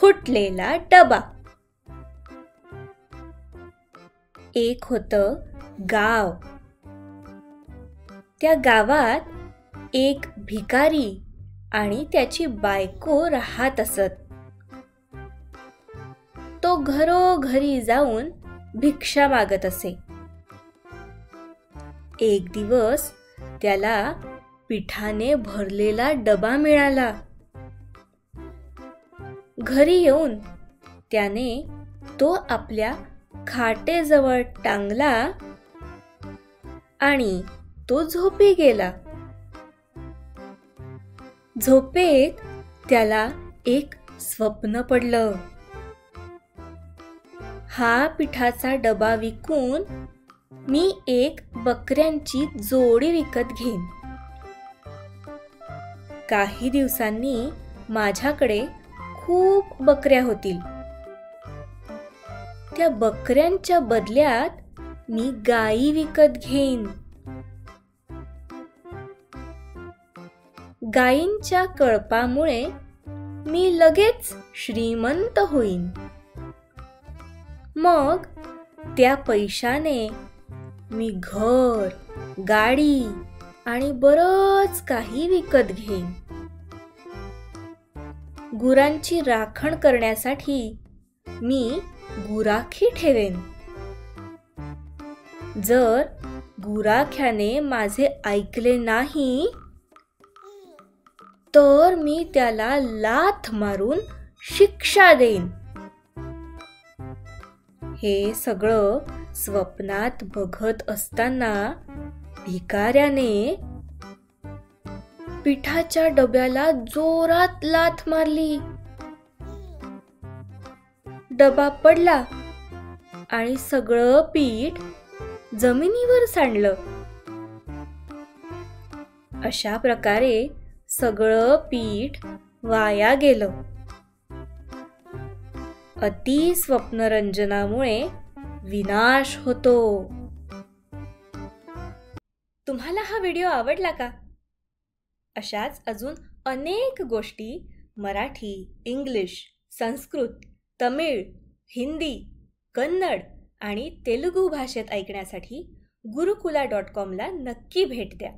फुटलेला डबा. एक होतं गाव. त्या गावात एक भिकारी आणि त्याची बायको राहत असत. तो घरोघरी जाऊन भिक्षा मागत असे. एक दिवस त्याला पिठाने भरलेला डबा मिळाला. घरी येऊन त्याने तो आपल्या खाटेजवळ टांगला आणि तो झोपी गेला. झोपेत त्याला एक स्वप्न पडलं. हा पिठाचा डबा विकून मी एक बकऱ्यांची जोडी विकत घेईन. काही दिवसांनी माझ्याकडे खूप बकऱ्या होतील. त्या बकऱ्यांच्या बदल्यात मी गायी विकत घेईन. गायींच्या कळपामुळे मी लगेच श्रीमंत होईन. मग त्या पैशाने मी घर, गाडी आणि बरंच काही विकत घेईन. गुरांची राखण करण्यासाठी मी गुराखी ठेवेन. जर गुराख्याने माझे ऐकले नाही तर मी त्याला लाथ मारून शिक्षा देईन. हे सगळं स्वप्नात बघत असताना भिकाऱ्याने पिठाच्या डब्याला जोरात लाथ मारली. डबा पडला आणि सगळं पीठ जमिनीवर सांडलं. अशा प्रकारे सगळं पीठ वाया गेलं. अति स्वप्नरंजनामुळे विनाश होतो. तुम्हाला हा व्हिडिओ आवडला का? अशाच अजून अनेक गोष्टी मराठी, इंग्लिश, संस्कृत, तमिळ, हिंदी, कन्नड आणि तेलुगू भाषेत ऐकण्यासाठी गुरुकुला.com ला नक्की भेट द्या.